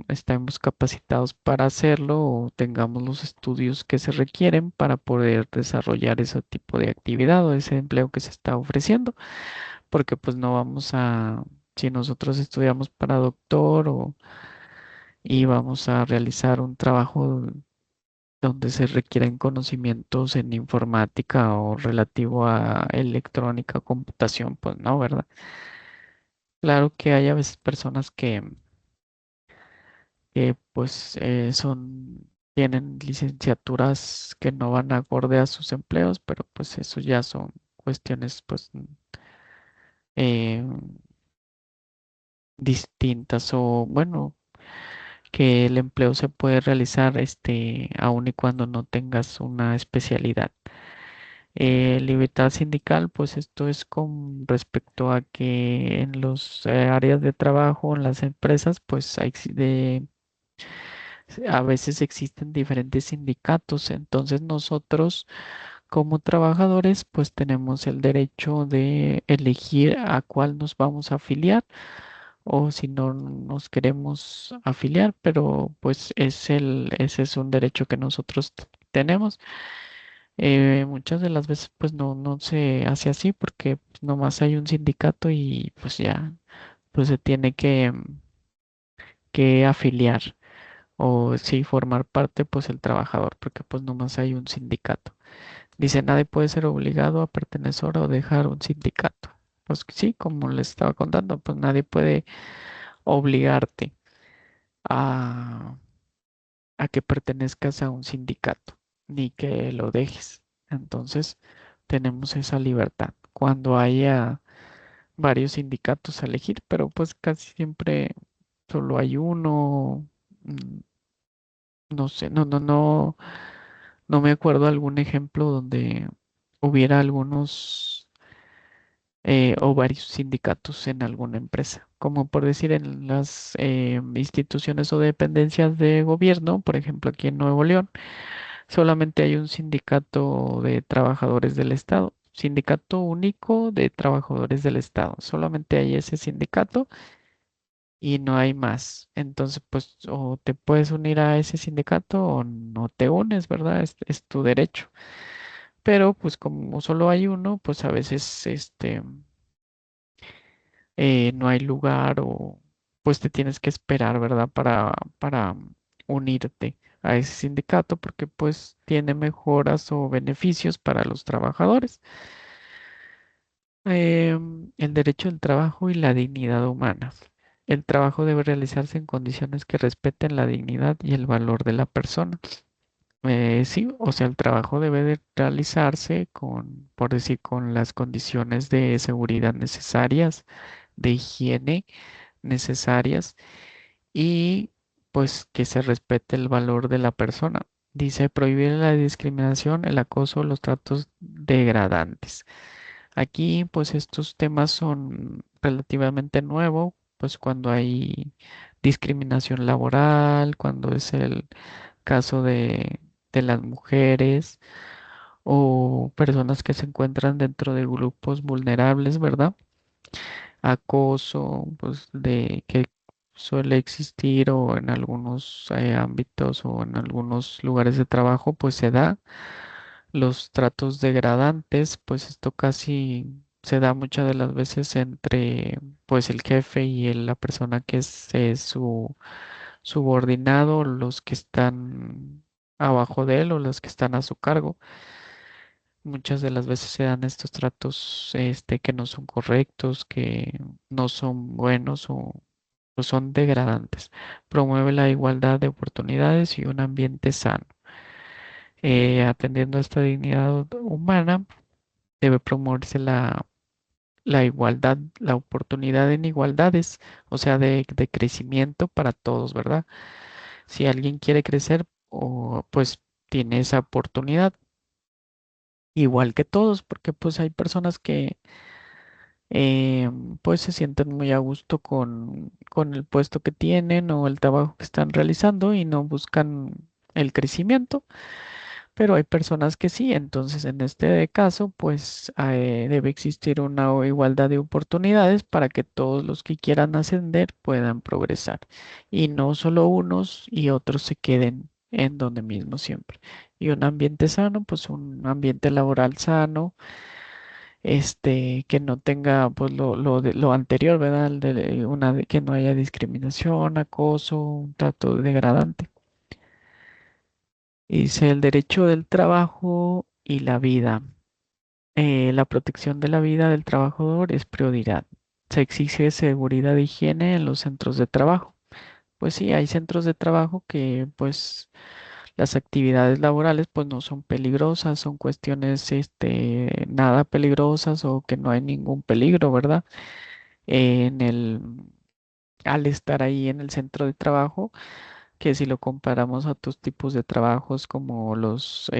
estemos capacitados para hacerlo o tengamos los estudios que se requieren para poder desarrollar ese tipo de actividad o ese empleo que se está ofreciendo, porque pues no vamos si nosotros estudiamos para doctor y vamos a realizar un trabajo donde se requieren conocimientos en informática o relativo a electrónica, computación, pues no, ¿verdad? Claro que hay a veces personas que pues tienen licenciaturas que no van acorde a sus empleos, pero pues eso ya son cuestiones pues eh, distintas o bueno, que el empleo se puede realizar aun y cuando no tengas una especialidad. Libertad sindical, pues esto es con respecto a que en los áreas de trabajo, en las empresas, pues a veces existen diferentes sindicatos, entonces nosotros como trabajadores pues tenemos el derecho de elegir a cuál nos vamos a afiliar o si no nos queremos afiliar, pero pues ese es un derecho que nosotros tenemos. Muchas de las veces pues no se hace así porque pues, nomás hay un sindicato y pues ya pues se tiene que afiliar o sí formar parte pues el trabajador porque pues nomás hay un sindicato. Dice, nadie puede ser obligado a pertenecer o dejar un sindicato. Pues sí, como les estaba contando, pues nadie puede obligarte a, a que pertenezcas a un sindicato, ni que lo dejes. Entonces, tenemos esa libertad. Cuando haya varios sindicatos a elegir, pero pues casi siempre solo hay uno. mm, No sé, no me acuerdo algún ejemplo donde hubiera algunos o varios sindicatos en alguna empresa, como por decir en las instituciones o dependencias de gobierno, por ejemplo aquí en Nuevo León, solamente hay un sindicato de trabajadores del Estado, sindicato único de trabajadores del Estado, solamente hay ese sindicato y no hay más. Entonces, pues o te puedes unir a ese sindicato o no te unes, ¿verdad? Es tu derecho. Pero pues como solo hay uno, pues a veces no hay lugar o pues te tienes que esperar, ¿verdad? Para unirte a ese sindicato porque pues tiene mejoras o beneficios para los trabajadores. El derecho del trabajo y la dignidad humana. El trabajo debe realizarse en condiciones que respeten la dignidad y el valor de la persona. Sí, o sea, el trabajo debe de realizarse con, por decir, con las condiciones de seguridad necesarias, de higiene necesarias y pues que se respete el valor de la persona. Dice prohibir la discriminación, el acoso, los tratos degradantes. Aquí pues estos temas son relativamente nuevos, pues cuando hay discriminación laboral, cuando es el caso de las mujeres o personas que se encuentran dentro de grupos vulnerables, ¿verdad? Acoso, pues de que suele existir o en algunos ámbitos o en algunos lugares de trabajo, pues se da los tratos degradantes, pues esto casi se da muchas de las veces entre pues el jefe y la persona que es su subordinado, los que están abajo de él o los que están a su cargo. Muchas de las veces se dan estos tratos que no son correctos, que no son buenos o son degradantes. Promueve la igualdad de oportunidades y un ambiente sano. Atendiendo a esta dignidad humana, debe promoverse la igualdad, la oportunidad en igualdades, o sea, de crecimiento para todos, ¿verdad? Si alguien quiere crecer, o pues tiene esa oportunidad, igual que todos, porque pues hay personas que eh, pues se sienten muy a gusto con el puesto que tienen o el trabajo que están realizando y no buscan el crecimiento. Pero hay personas que sí, entonces en este caso, pues debe existir una igualdad de oportunidades para que todos los que quieran ascender puedan progresar y no solo unos y otros se queden en donde mismo siempre. Y un ambiente sano, pues un ambiente laboral sano, que no tenga pues lo anterior, ¿verdad? Que no haya discriminación, acoso, un trato degradante. Y dice el derecho del trabajo y la vida. La protección de la vida del trabajador es prioridad. Se exige seguridad e higiene en los centros de trabajo. Pues sí, hay centros de trabajo que pues las actividades laborales pues no son peligrosas, son cuestiones nada peligrosas o que no hay ningún peligro, ¿verdad? En el al estar ahí en el centro de trabajo, que si lo comparamos a otros tipos de trabajos como los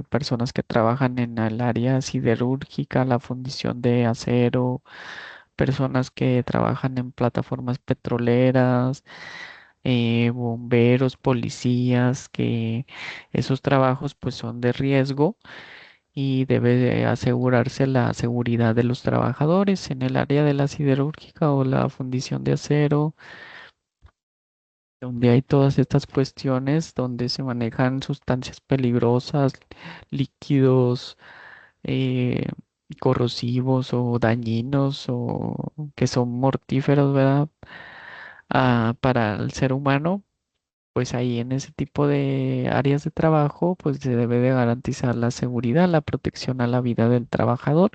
personas que trabajan en el área siderúrgica, la fundición de acero, personas que trabajan en plataformas petroleras, bomberos, policías, que esos trabajos pues son de riesgo y debe de asegurarse la seguridad de los trabajadores en el área de la siderúrgica o la fundición de acero donde hay todas estas cuestiones, donde se manejan sustancias peligrosas, líquidos eh, corrosivos o dañinos o que son mortíferos, ¿verdad? Para el ser humano, pues ahí en ese tipo de áreas de trabajo, pues se debe de garantizar la seguridad, la protección a la vida del trabajador,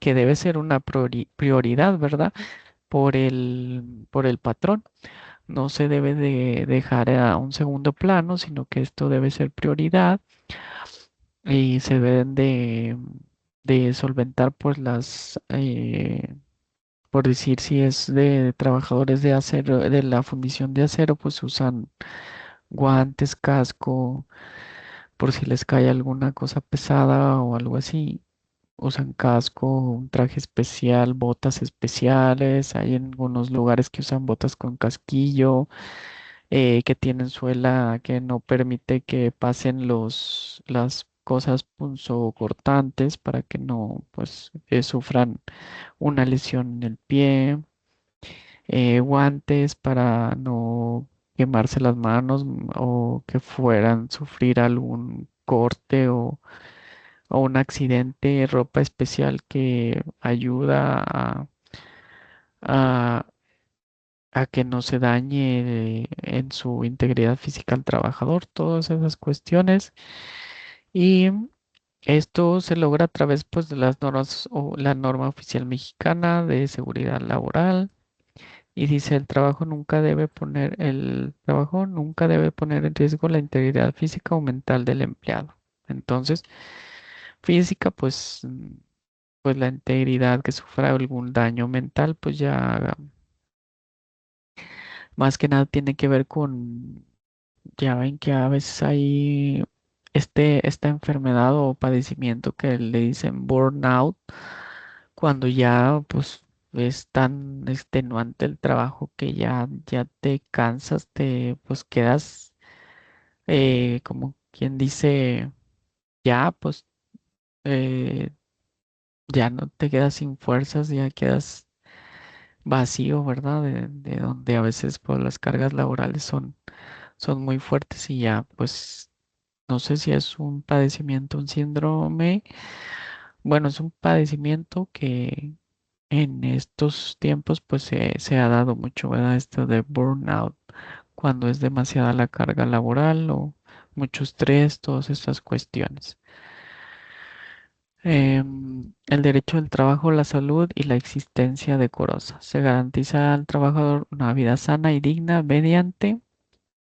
que debe ser una prioridad, ¿verdad? Por el patrón. No se debe de dejar a un segundo plano, sino que esto debe ser prioridad y se deben de solventar pues por decir, si es de trabajadores de acero, de la fundición de acero, pues usan guantes, casco, por si les cae alguna cosa pesada o algo así. Usan casco, un traje especial, botas especiales. Hay en algunos lugares que usan botas con casquillo, que tienen suela que no permite que pasen las cosas punzocortantes para que no, pues, sufran una lesión en el pie, guantes para no quemarse las manos o que fueran sufrir algún corte o un accidente, ropa especial que ayuda a, a que no se dañe en su integridad física al trabajador, todas esas cuestiones. Y esto se logra a través pues de las normas o la norma oficial mexicana de seguridad laboral. Y dice, el trabajo nunca debe poner en riesgo la integridad física o mental del empleado. Entonces, física, pues, pues la integridad que sufra algún daño mental, pues ya más que nada tiene que ver con, ya ven que a veces hay esta enfermedad o padecimiento que le dicen burnout, cuando ya pues es tan extenuante el trabajo que ya te cansas, te pues quedas como quien dice, ya pues eh, ya no te quedas sin fuerzas, ya quedas vacío, ¿verdad? De donde a veces pues las cargas laborales son muy fuertes y ya pues no sé si es un padecimiento, un síndrome. Bueno, es un padecimiento que en estos tiempos pues se ha dado mucho, ¿verdad? Esto de burnout, cuando es demasiada la carga laboral o mucho estrés, todas estas cuestiones. El derecho del trabajo, la salud y la existencia decorosa. Se garantiza al trabajador una vida sana y digna mediante,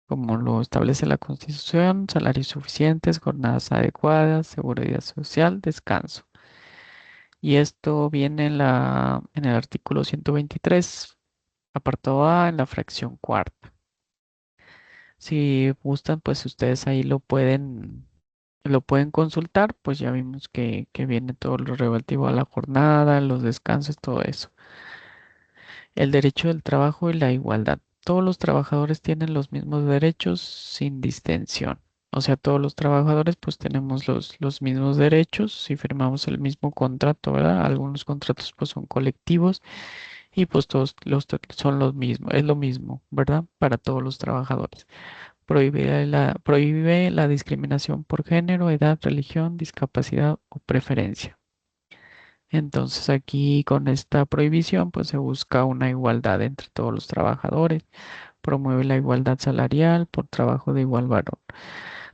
como lo establece la Constitución, salarios suficientes, jornadas adecuadas, seguridad social, descanso. Y esto viene en el artículo 123, apartado A, en la fracción cuarta. Si gustan, pues ustedes ahí lo pueden consultar, pues ya vimos que viene todo lo relativo a la jornada, los descansos, todo eso. El derecho del trabajo y la igualdad. Todos los trabajadores tienen los mismos derechos sin distinción. O sea, todos los trabajadores pues tenemos los mismos derechos si firmamos el mismo contrato, ¿verdad? Algunos contratos pues son colectivos y pues todos son los mismos, es lo mismo, ¿verdad? Para todos los trabajadores. Prohíbe la discriminación por género, edad, religión, discapacidad o preferencia. Entonces aquí con esta prohibición pues se busca una igualdad entre todos los trabajadores, promueve la igualdad salarial por trabajo de igual valor.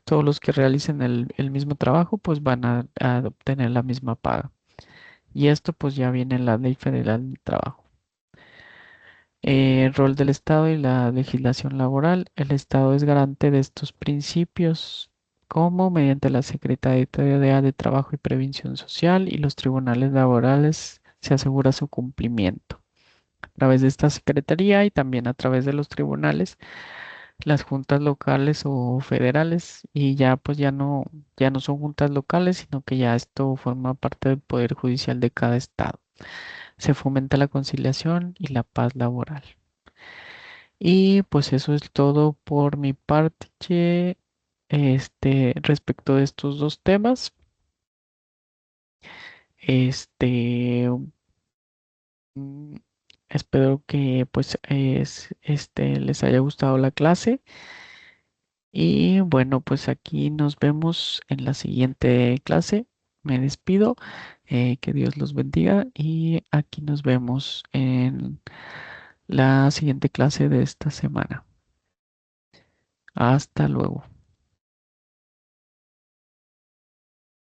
Todos los que realicen el mismo trabajo pues van a obtener la misma paga. Y esto pues ya viene en la Ley Federal del Trabajo. El rol del Estado y la legislación laboral. El Estado es garante de estos principios, como mediante la Secretaría de Trabajo y Previsión Social y los tribunales laborales se asegura su cumplimiento. A través de esta secretaría y también a través de los tribunales, las juntas locales o federales, y ya pues ya no son juntas locales, sino que ya esto forma parte del Poder Judicial de cada estado. Se fomenta la conciliación y la paz laboral. Y pues eso es todo por mi parte, respecto de estos dos temas. Este, mm, Espero que pues les haya gustado la clase y bueno, pues aquí nos vemos en la siguiente clase. Me despido, que Dios los bendiga y aquí nos vemos en la siguiente clase de esta semana. Hasta luego.